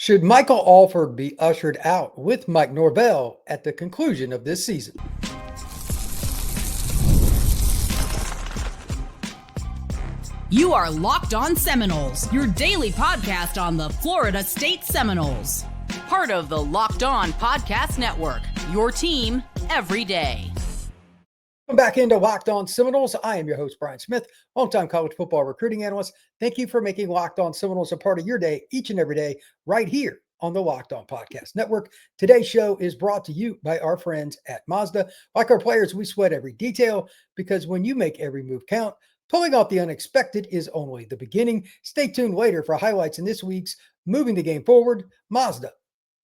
Should Michael Alford be ushered out with Mike Norvell at the conclusion of this season? You are Locked On Seminoles, your daily podcast on the Florida State Seminoles. Part of the Locked On Podcast Network, your team every day. Welcome back into Locked On Seminoles. I am your host, Brian Smith, longtime college football recruiting analyst. Thank you for making Locked On Seminoles a part of your day each and every day right here on the Locked On Podcast Network. Today's show is brought to you by our friends at Mazda. Like our players, we sweat every detail because when you make every move count, pulling off the unexpected is only the beginning. Stay tuned later for highlights in this week's Moving the Game Forward, Mazda.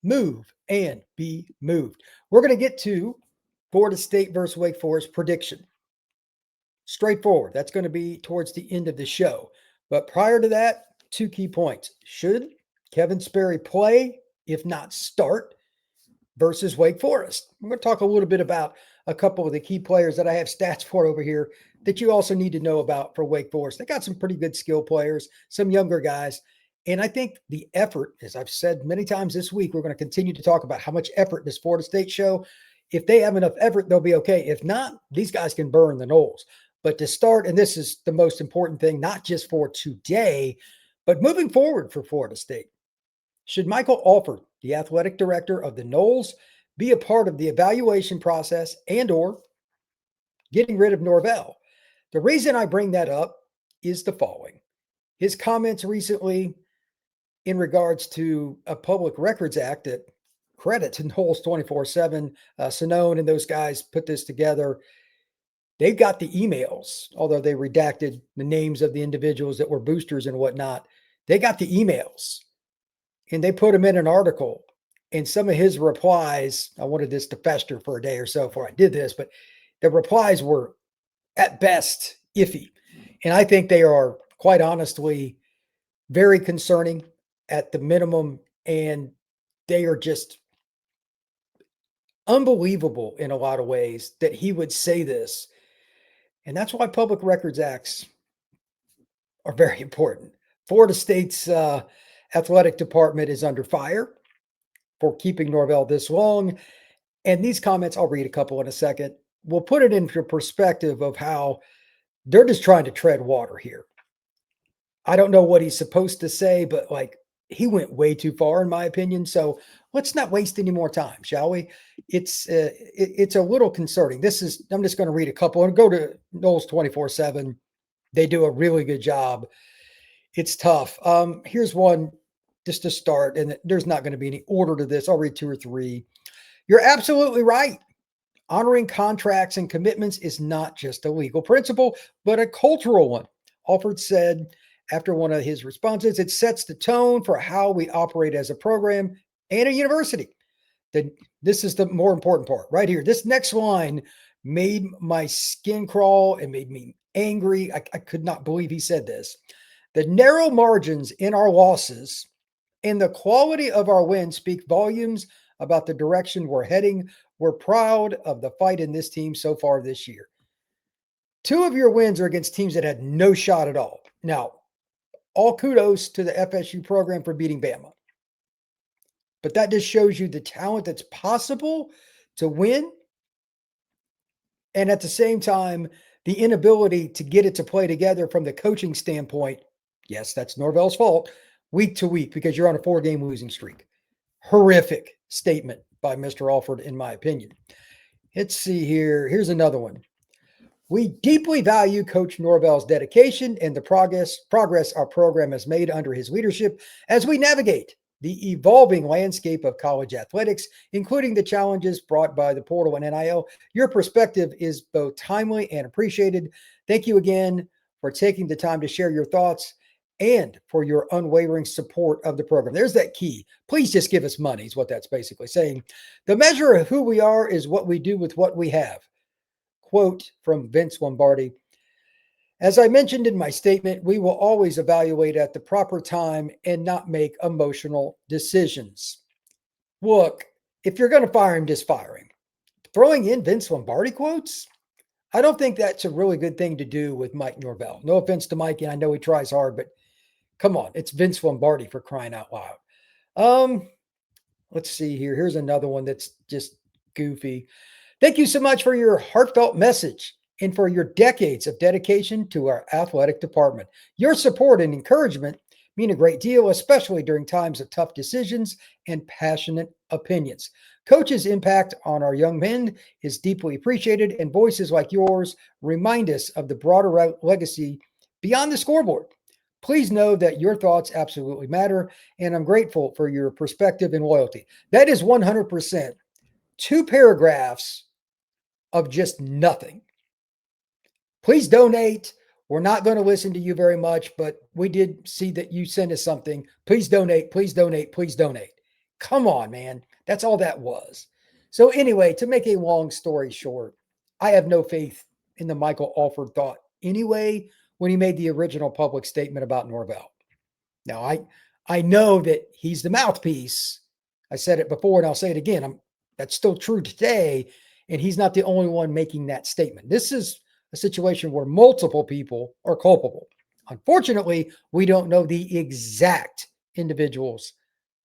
Move and be moved. We're going to get to Florida State versus Wake Forest prediction. Straightforward. That's going to be towards the end of the show. But prior to that, two key points. Should Kevin Sperry play, if not start, versus Wake Forest? I'm going to talk a little bit about a couple of the key players that I have stats for over here that you also need to know about for Wake Forest. They got some pretty good skill players, some younger guys. And I think the effort, as I've said many times this week, we're going to continue to talk about how much effort does Florida State show. If they have enough effort, they'll be okay. If not, these guys can burn the Noles. But to start, and this is the most important thing, not just for today, but moving forward for Florida State. Should Michael Alford, the athletic director of the Noles, be a part of the evaluation process and or getting rid of Norvell? The reason I bring that up is the following. His comments recently in regards to a Public Records Act that credit to Noles 24/7, Sonone and those guys put this together. They've got the emails, although they redacted the names of the individuals that were boosters and whatnot. They got the emails and they put them in an article. And some of his replies, I wanted this to fester for a day or so before I did this, but the replies were at best iffy. And I think they are, quite honestly, very concerning at the minimum. And they are just unbelievable in a lot of ways that he would say this. And that's why Public Records Acts are very important. Florida State's athletic department is under fire for keeping Norvell this long. And these comments, I'll read a couple in a second, will put it into perspective of how they're just trying to tread water here. I don't know what he's supposed to say, but he went way too far in my opinion. So let's not waste any more time, shall we? It's a little concerning. I'm just going to read a couple and go to Noles 24/7. They do a really good job. It's tough. Here's one just to start, and there's not going to be any order to this. I'll read two or three. You're absolutely right. Honoring contracts and commitments is not just a legal principle, but a cultural one. Alford said after one of his responses, it sets the tone for how we operate as a program and a university. This is the more important part right here. This next line made my skin crawl and made me angry. I could not believe he said this. The narrow margins in our losses and the quality of our wins speak volumes about the direction we're heading. We're proud of the fight in this team so far this year. Two of your wins are against teams that had no shot at all. Now, all kudos to the FSU program for beating Bama. But that just shows you the talent that's possible to win. And at the same time, the inability to get it to play together from the coaching standpoint. Yes, that's Norvell's fault, week to week, because you're on a 4-game losing streak. Horrific statement by Mr. Alford, in my opinion. Let's see here. Here's another one. We deeply value Coach Norvell's dedication and the progress our program has made under his leadership as we navigate the evolving landscape of college athletics, including the challenges brought by the portal and NIL. Your perspective is both timely and appreciated. Thank you again for taking the time to share your thoughts and for your unwavering support of the program. There's that key. Please just give us money is what that's basically saying. The measure of who we are is what we do with what we have. Quote from Vince Lombardi. As I mentioned in my statement, we will always evaluate at the proper time and not make emotional decisions. Look, if you're going to fire him, just fire him. Throwing in Vince Lombardi quotes? I don't think that's a really good thing to do with Mike Norvell. No offense to Mike, and I know he tries hard, but come on, it's Vince Lombardi for crying out loud. Um, let's see here. Here's another one that's just goofy. Thank you so much for your heartfelt message and for your decades of dedication to our athletic department. Your support and encouragement mean a great deal, especially during times of tough decisions and passionate opinions. Coaches' impact on our young men is deeply appreciated, and voices like yours remind us of the broader legacy beyond the scoreboard. Please know that your thoughts absolutely matter, and I'm grateful for your perspective and loyalty. That is 100%. 2 paragraphs of just nothing. Please donate. We're not going to listen to you very much, but we did see that you sent us something. Please donate, please donate, please donate. Come on, man. That's all that was. So, anyway, to make a long story short, I have no faith in the Michael Alford thought anyway when he made the original public statement about Norvell. Now, I know that he's the mouthpiece. I said it before and I'll say it again. That's still true today. And he's not the only one making that statement. This is a situation where multiple people are culpable. Unfortunately, we don't know the exact individuals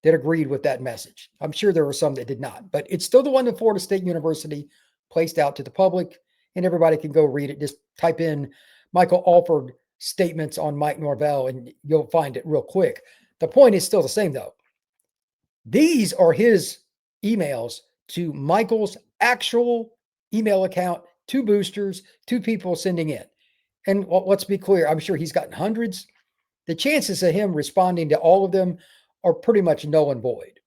that agreed with that message. I'm sure there were some that did not, but it's still the one that Florida State University placed out to the public, and everybody can go read it. Just type in Michael Alford statements on Mike Norvell and you'll find it real quick. The point is still the same, though. These are his emails to Michael's actual email account, 2 boosters, 2 people sending in. And let's be clear, I'm sure he's gotten hundreds. The chances of him responding to all of them are pretty much null and void.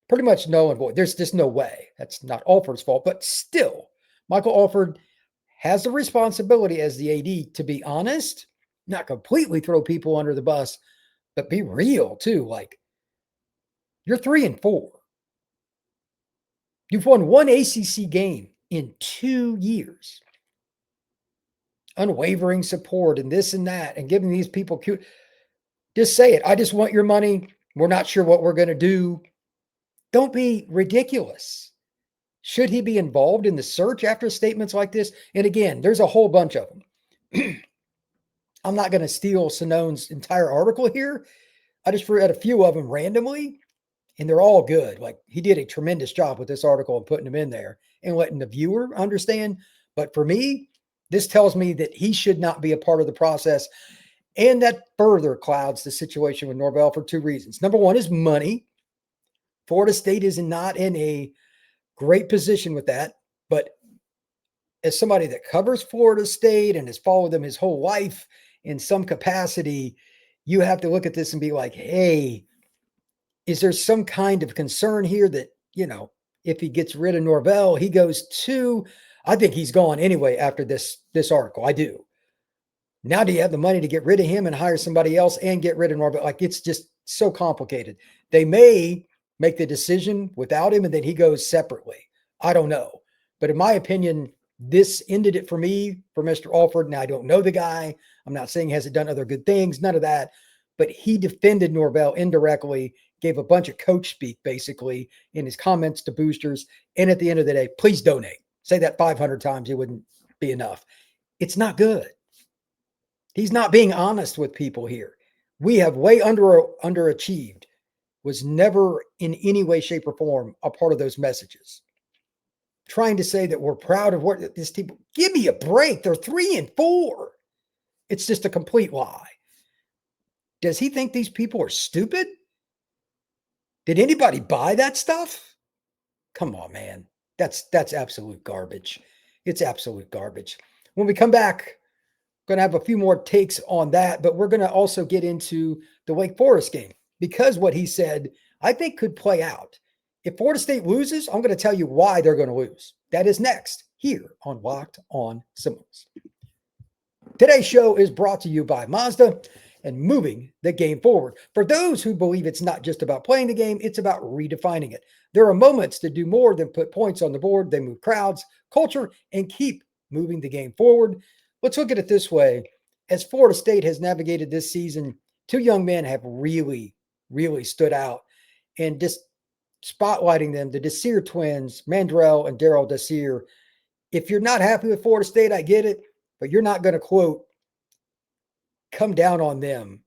Pretty much null and void. There's just no way. That's not Alford's fault, but still, Michael Alford has the responsibility as the AD to be honest, not completely throw people under the bus, but be real too. Like, you're 3-4. You've won 1 ACC game in 2 years. Unwavering support and this and that, and giving these people cute. Just say it. I just want your money. We're not sure what we're going to do. Don't be ridiculous. Should he be involved in the search after statements like this? And again, there's a whole bunch of them. I'm not going to steal Sinone's entire article here. I just read a few of them randomly, and they're all good. Like, he did a tremendous job with this article and putting them in there and letting the viewer understand. But for me, this tells me that he should not be a part of the process. And that further clouds the situation with Norvell for 2 reasons. Number one is money. Florida State is not in a great position with that. But as somebody that covers Florida State and has followed them his whole life in some capacity, you have to look at this and be like, hey, is there some kind of concern here that, if he gets rid of Norvell, he goes to, I think he's gone anyway after this article. I do. Now, do you have the money to get rid of him and hire somebody else and get rid of Norvell? Like, it's just so complicated. They may make the decision without him and then he goes separately. I don't know. But in my opinion, this ended it for me, for Mr. Alford. Now, I don't know the guy. I'm not saying he hasn't done other good things, none of that. But he defended Norvell indirectly, gave a bunch of coach speak, basically, in his comments to boosters. And at the end of the day, please donate. Say that 500 times, it wouldn't be enough. It's not good. He's not being honest with people here. We have way underachieved. Was never in any way, shape, or form a part of those messages. Trying to say that we're proud of what this team, give me a break. They're 3-4. It's just a complete lie. Does he think these people are stupid? Did anybody buy that stuff? Come on, man. That's absolute garbage. It's absolute garbage. When we come back, going to have a few more takes on that, but we're going to also get into the Wake Forest game because what he said, I think, could play out. If Florida State loses, I'm going to tell you why they're going to lose. That is next here on Locked On Seminoles. Today's show is brought to you by Mazda and moving the game forward. For those who believe it's not just about playing the game, it's about redefining it. There are moments to do more than put points on the board. They move crowds, culture, and keep moving the game forward. Let's look at it this way. As Florida State has navigated this season, 2 young men have really, really stood out. And just spotlighting them, the Deere twins, Mandrell and Daryl Deere. If you're not happy with Florida State, I get it, but you're not going to, quote, come down on them.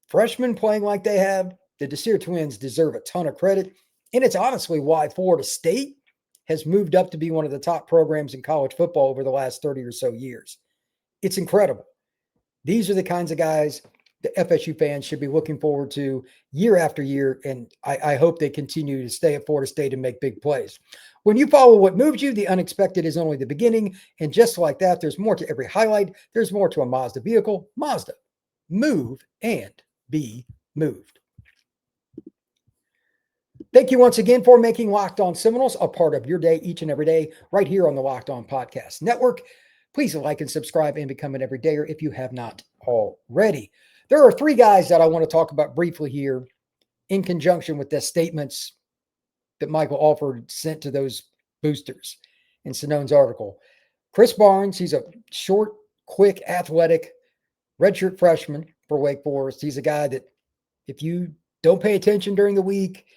Freshmen playing like they have, the Deere twins deserve a ton of credit. And it's honestly why Florida State has moved up to be one of the top programs in college football over the last 30 or so years. It's incredible. These are the kinds of guys the FSU fans should be looking forward to year after year. And I hope they continue to stay at Florida State and make big plays. When you follow what moves you, the unexpected is only the beginning. And just like that, there's more to every highlight. There's more to a Mazda vehicle. Mazda, move and be moved. Thank you once again for making Locked On Seminoles a part of your day each and every day right here on the Locked On Podcast Network. Please like and subscribe and become an everydayer if you have not already. There are three guys that I want to talk about briefly here in conjunction with the statements that Michael Alford sent to those boosters in Simone's article. Chris Barnes, he's a short, quick, athletic, redshirt freshman for Wake Forest. He's a guy that if you don't pay attention during the week,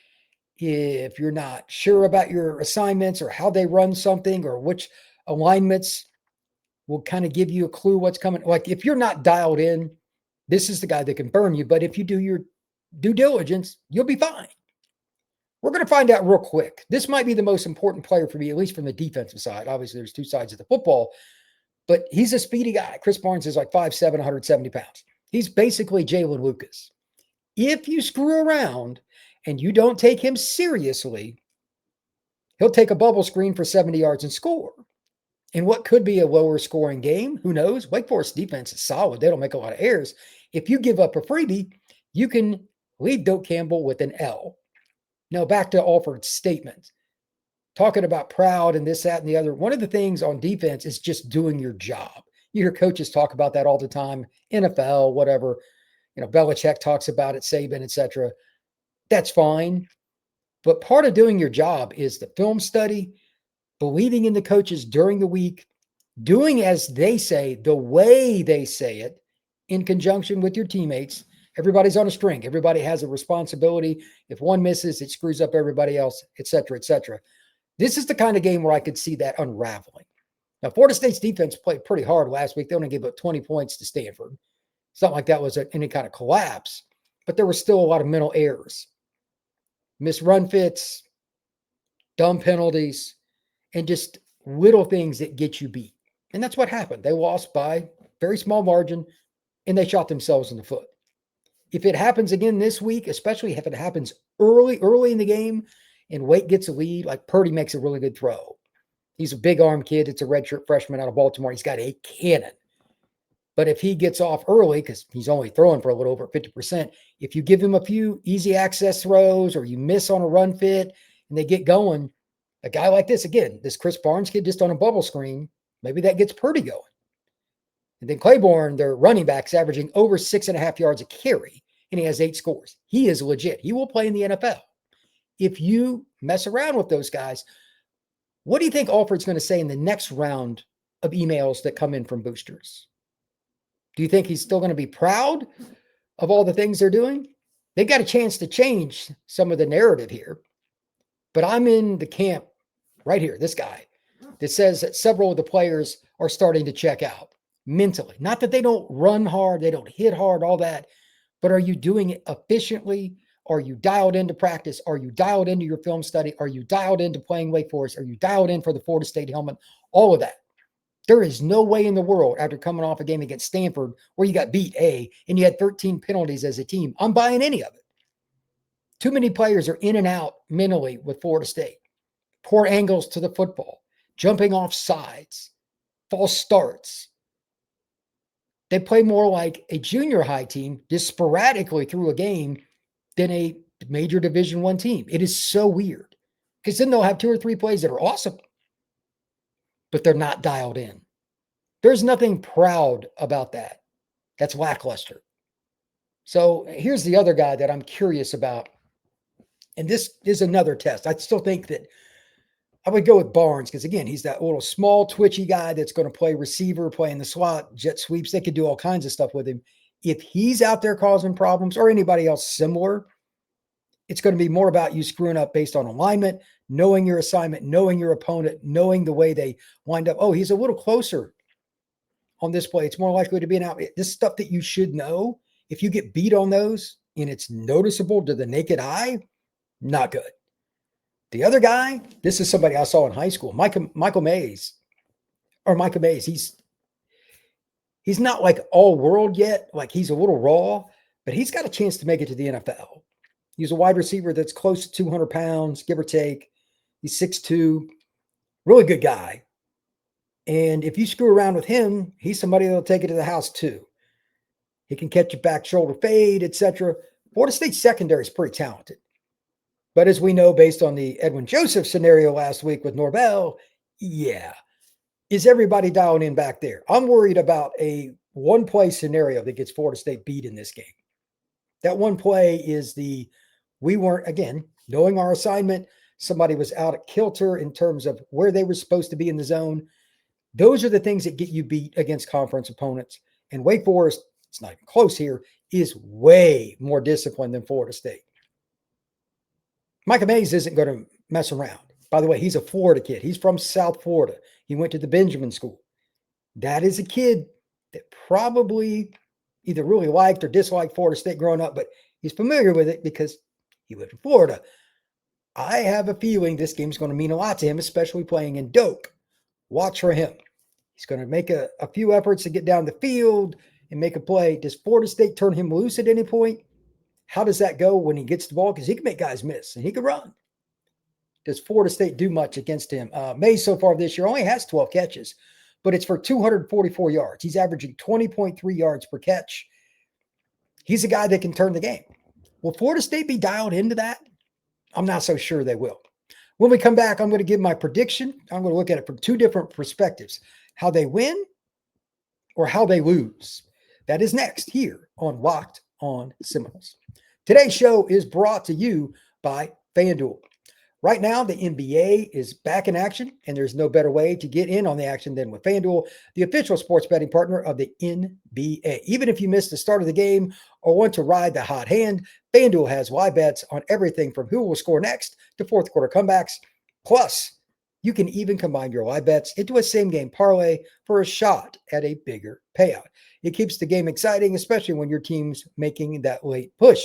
if you're not sure about your assignments or how they run something or which alignments will kind of give you a clue what's coming. Like if you're not dialed in, this is the guy that can burn you. But if you do your due diligence, you'll be fine. We're going to find out real quick. This might be the most important player for me, at least from the defensive side. Obviously, there's two sides of the football, but he's a speedy guy. Chris Barnes is like 5'7", 170 pounds. He's basically Jalen Lucas. If you screw around and you don't take him seriously, he'll take a bubble screen for 70 yards and score. In what could be a lower scoring game, who knows? Wake Forest defense is solid. They don't make a lot of errors. If you give up a freebie, you can leave Doak Campbell with an L. Now back to Alford's statement. Talking about proud and this, that, and the other. One of the things on defense is just doing your job. You hear coaches talk about that all the time. NFL, whatever. Belichick talks about it, Saban, etc. That's fine. But part of doing your job is the film study, believing in the coaches during the week, doing as they say, the way they say it, in conjunction with your teammates. Everybody's on a string. Everybody has a responsibility. If one misses, it screws up everybody else, et cetera, et cetera. This is the kind of game where I could see that unraveling. Now, Florida State's defense played pretty hard last week. They only gave up 20 points to Stanford. It's not like that was any kind of collapse, but there were still a lot of mental errors. Missed run fits, dumb penalties, and just little things that get you beat. And that's what happened. They lost by very small margin, and they shot themselves in the foot. If it happens again this week, especially if it happens early in the game and Wake gets a lead, like Purdy makes a really good throw. He's a big arm kid. It's a redshirt freshman out of Baltimore. He's got a cannon. But if he gets off early, because he's only throwing for a little over 50%, if you give him a few easy access throws or you miss on a run fit and they get going, a guy like this, again, this Chris Barnes kid just on a bubble screen, maybe that gets Purdy going. And then Claiborne, their running back's averaging over 6.5 yards a carry, and he has 8 scores. He is legit. He will play in the NFL. If you mess around with those guys, what do you think Alford's going to say in the next round of emails that come in from boosters? Do you think he's still going to be proud of all the things they're doing? They've got a chance to change some of the narrative here. But I'm in the camp right here, this guy, that says that several of the players are starting to check out mentally. Not that they don't run hard, they don't hit hard, all that, but are you doing it efficiently? Are you dialed into practice? Are you dialed into your film study? Are you dialed into playing Wake Forest? Are you dialed in for the Florida State helmet? All of that. There is no way in the world after coming off a game against Stanford where you got beat and you had 13 penalties as a team. I'm buying any of it. Too many players are in and out mentally with Florida State. Poor angles to the football, jumping off sides, false starts. They play more like a junior high team just sporadically through a game than a major Division I team. It is so weird because then they'll have 2 or 3 plays that are awesome, but they're not dialed in. There's nothing proud about that. That's lackluster. So here's the other guy that I'm curious about. And this is another test. I still think that I would go with Barnes because, again, he's that little small, twitchy guy that's going to play receiver, play in the slot, jet sweeps. They could do all kinds of stuff with him. If he's out there causing problems or anybody else similar, it's going to be more about you screwing up based on alignment, knowing your assignment, knowing your opponent, knowing the way they wind up. Oh, he's a little closer on this play. It's more likely to be an out. This stuff that you should know. If you get beat on those, and it's noticeable to the naked eye, not good. The other guy, this is somebody I saw in high school, Michael Mays. He's not like all world yet. Like he's a little raw, but he's got a chance to make it to the NFL. He's a wide receiver that's close to 200 pounds, give or take. He's 6'2", really good guy. And if you screw around with him, he's somebody that'll take it to the house too. He can catch a back shoulder fade, etc. Florida State secondary is pretty talented. But as we know, based on the Edwin Joseph scenario last week with Norvell, yeah. Is everybody dialed in back there? I'm worried about a one-play scenario that gets Florida State beat in this game. That one play is we weren't, again, knowing our assignment, somebody was out of kilter in terms of where they were supposed to be in the zone. Those are the things that get you beat against conference opponents. And Wake Forest, it's not even close here, is way more disciplined than Florida State. Michael Mays isn't going to mess around. By the way, he's a Florida kid. He's from South Florida. He went to the Benjamin School. That is a kid that probably either really liked or disliked Florida State growing up, but he's familiar with it because he lived in Florida. I have a feeling this game is going to mean a lot to him, especially playing in Doak. Watch for him. He's going to make a few efforts to get down the field and make a play. Does Florida State turn him loose at any point? How does that go when he gets the ball? Because he can make guys miss and he can run. Does Florida State do much against him? Mays so far this year only has 12 catches, but it's for 244 yards. He's averaging 20.3 yards per catch. He's a guy that can turn the game. Will Florida State be dialed into that? I'm not so sure they will. When we come back, I'm going to give my prediction. I'm going to look at it from two different perspectives, how they win or how they lose. That is next here on Locked on Seminoles. Today's show is brought to you by FanDuel. Right now, the NBA is back in action, and there's no better way to get in on the action than with FanDuel, the official sports betting partner of the NBA. Even if you missed the start of the game or want to ride the hot hand, FanDuel has live bets on everything from who will score next to fourth quarter comebacks. Plus, you can even combine your live bets into a same-game parlay for a shot at a bigger payout. It keeps the game exciting, especially when your team's making that late push.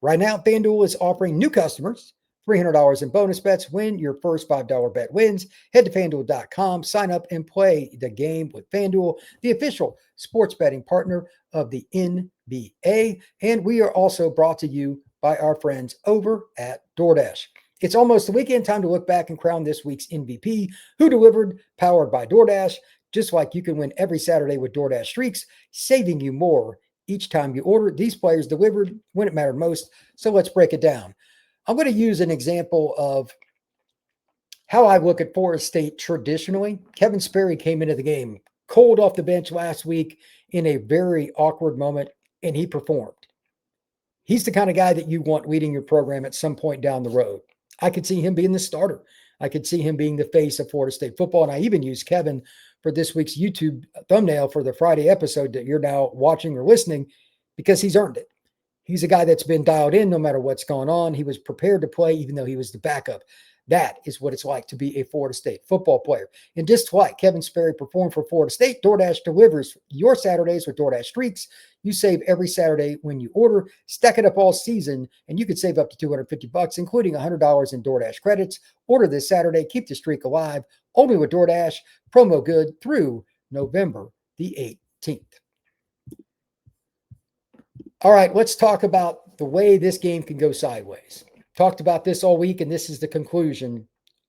Right now, FanDuel is offering new customers $300 in bonus bets when your first $5 bet wins. Head to FanDuel.com, sign up, and play the game with FanDuel, the official sports betting partner of the NBA. And we are also brought to you by our friends over at DoorDash. It's almost the weekend, time to look back and crown this week's MVP, who delivered, powered by DoorDash. Just like you can win every Saturday with DoorDash Streaks, saving you more each time you order. These players delivered when it mattered most. So let's break it down. I'm going to use an example of how I look at Florida State traditionally. Kevin Sperry came into the game cold off the bench last week in a very awkward moment, and he performed. He's the kind of guy that you want leading your program at some point down the road. I could see him being the starter. I could see him being the face of Florida State football, and I even used Kevin for this week's YouTube thumbnail for the Friday episode that you're now watching or listening because he's earned it. He's a guy that's been dialed in no matter what's going on. He was prepared to play even though he was the backup. That is what it's like to be a Florida State football player. And just like Kevin Sperry performed for Florida State, DoorDash delivers your Saturdays with DoorDash Streaks. You save every Saturday when you order. Stack it up all season, and you could save up to $250, including $100 in DoorDash credits. Order this Saturday. Keep the streak alive. Only with DoorDash. Promo good through November the 18th. All right, let's talk about the way this game can go sideways. Talked about this all week, and this is the conclusion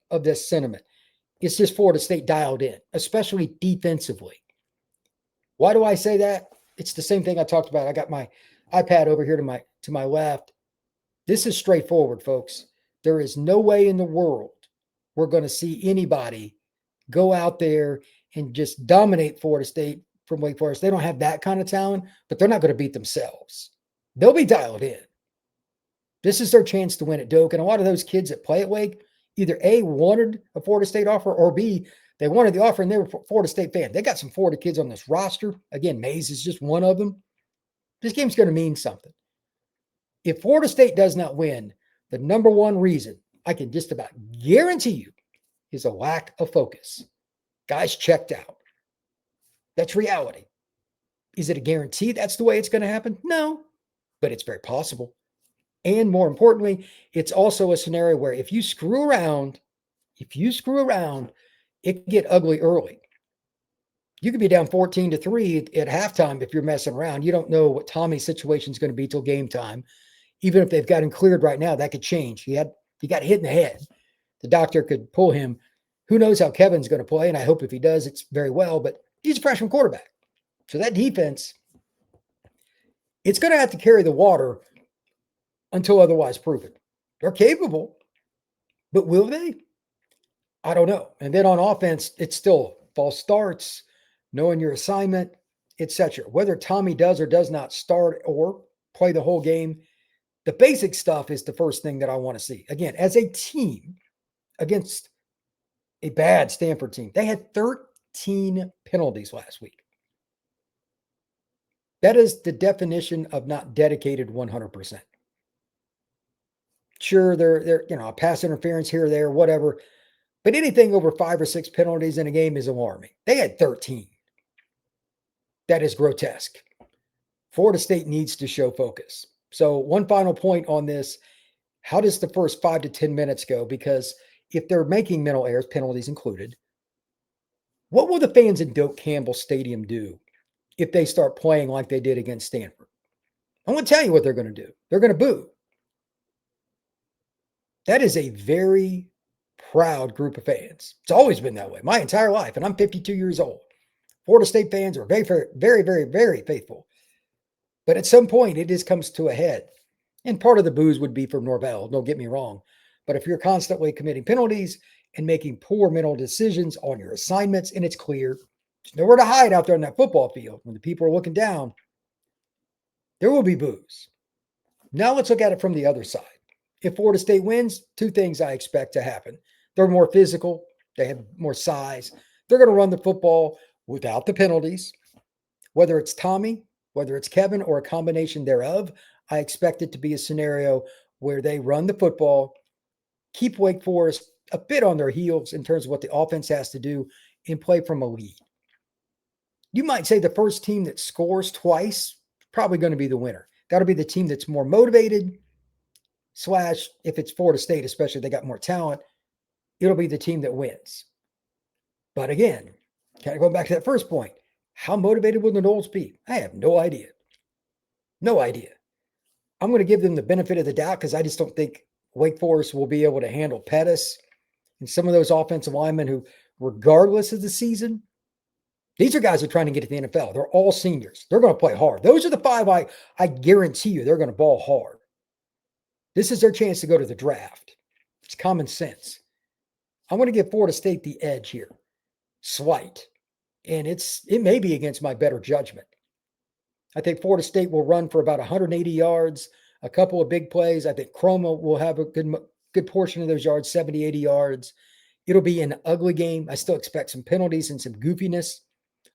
of this sentiment. It's just Florida State dialed in, especially defensively. Why do I say that? It's the same thing I talked about. I got my iPad over here to my left. This is straightforward, folks. There is no way in the world we're going to see anybody go out there and just dominate Florida State from Wake Forest. They don't have that kind of talent, but they're not going to beat themselves. They'll be dialed in. This is their chance to win at Doak. And a lot of those kids that play at Wake either A, wanted a Florida State offer, or B, they wanted the offer and they were Florida State fans. They got some Florida kids on this roster. Again, Mays is just one of them. This game's going to mean something. If Florida State does not win, the number one reason I can just about guarantee you is a lack of focus. Guys checked out. That's reality. Is it a guarantee that's the way it's going to happen? No. but it's very possible. And more importantly, it's also a scenario where if you screw around, it can get ugly early. You could be down 14-3 at halftime if you're messing around. You don't know what Tommy's situation is going to be till game time. Even if they've got him cleared right now, that could change. He got hit in the head. The doctor could pull him. Who knows how Kevin's going to play? And I hope if he does, it's very well. But he's a freshman quarterback. So that defense, it's going to have to carry the water until otherwise proven. They're capable, but will they? I don't know. And then on offense, it's still false starts, knowing your assignment, etc. Whether Tommy does or does not start or play the whole game, the basic stuff is the first thing that I want to see. Again, as a team against a bad Stanford team, they had 13 penalties last week. That is the definition of not dedicated 100%. Sure, they're a pass interference here or there, whatever. But anything over 5 or 6 penalties in a game is alarming. They had 13. That is grotesque. Florida State needs to show focus. So one final point on this. How does the first 5 to 10 minutes go? Because if they're making mental errors, penalties included, what will the fans in Doak Campbell Stadium do if they start playing like they did against Stanford? I'm going to tell you what they're going to do. They're going to boo. That is a very proud group of fans. It's always been that way my entire life, and I'm 52 years old. Florida State fans are very, very, very, very faithful. But at some point, it just comes to a head. And part of the boos would be from Norvell, don't get me wrong. But if you're constantly committing penalties and making poor mental decisions on your assignments, and it's clear, there's nowhere to hide out there on that football field when the people are looking down, there will be boos. Now let's look at it from the other side. If Florida State wins, 2 things I expect to happen. They're more physical. They have more size. They're going to run the football without the penalties. Whether it's Tommy, whether it's Kevin, or a combination thereof, I expect it to be a scenario where they run the football, keep Wake Forest a bit on their heels in terms of what the offense has to do, and play from a lead. You might say the first team that scores twice, probably going to be the winner. That'll be the team that's more motivated, / if it's Florida State, especially, they got more talent, it'll be the team that wins. But again, kind of going back to that first point, how motivated will the Noles be? I have no idea. No idea. I'm going to give them the benefit of the doubt because I just don't think Wake Forest will be able to handle Pettis and some of those offensive linemen who, regardless of the season, these are guys who are trying to get to the NFL. They're all seniors. They're going to play hard. Those are the 5 I guarantee you they're going to ball hard. This is their chance to go to the draft. It's common sense. I'm going to give Florida State the edge here. Slight. And it may be against my better judgment. I think Florida State will run for about 180 yards, a couple of big plays. I think Chroma will have a good portion of those yards, 70, 80 yards. It'll be an ugly game. I still expect some penalties and some goofiness.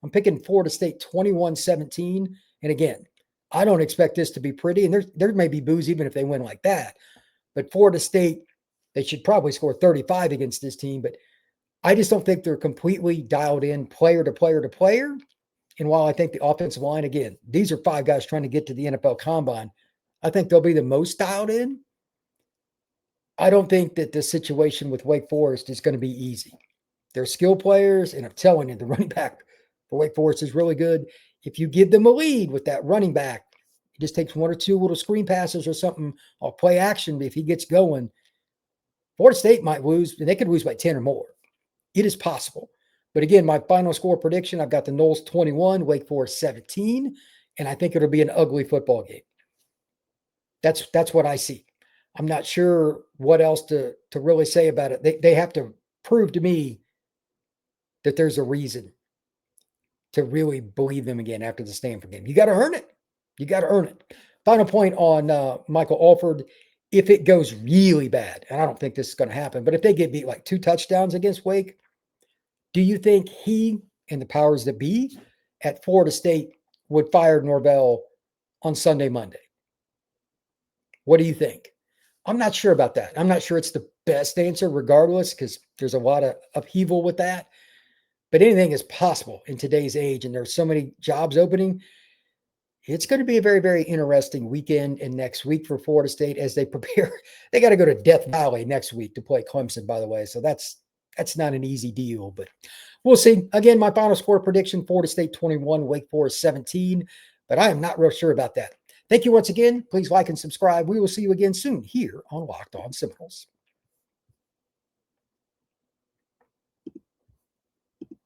I'm picking Florida State 21-17. And again, I don't expect this to be pretty, and there may be boos even if they win like that. But Florida State, they should probably score 35 against this team, but I just don't think they're completely dialed in player to player to player. And while I think the offensive line, again, these are 5 guys trying to get to the NFL Combine, I think they'll be the most dialed in. I don't think that the situation with Wake Forest is going to be easy. They're skill players, and I'm telling you, the running back for Wake Forest is really good. If you give them a lead with that running back, it just takes 1 or 2 little screen passes or something. I'll play action. If he gets going, Florida State might lose, and they could lose by 10 or more. It is possible. But again, my final score prediction, I've got the Noles 21, Wake Forest 17, and I think it'll be an ugly football game. That's what I see. I'm not sure what else to really say about it. They have to prove to me that there's a reason to really believe them again after the Stanford game. You got to earn it. You got to earn it. Final point on Michael Alford. If it goes really bad, and I don't think this is going to happen, but if they get beat like 2 touchdowns against Wake, do you think he and the powers that be at Florida State would fire Norvell on Sunday, Monday? What do you think? I'm not sure about that. I'm not sure it's the best answer regardless, because there's a lot of upheaval with that. But anything is possible in today's age, and there's so many jobs opening. It's going to be a very, very interesting weekend and next week for Florida State as they prepare. They got to go to Death Valley next week to play Clemson, by the way. So that's not an easy deal, but we'll see. Again, my final score prediction, Florida State 21, Wake Forest 17, but I am not real sure about that. Thank you once again. Please like and subscribe. We will see you again soon here on Locked On Seminoles.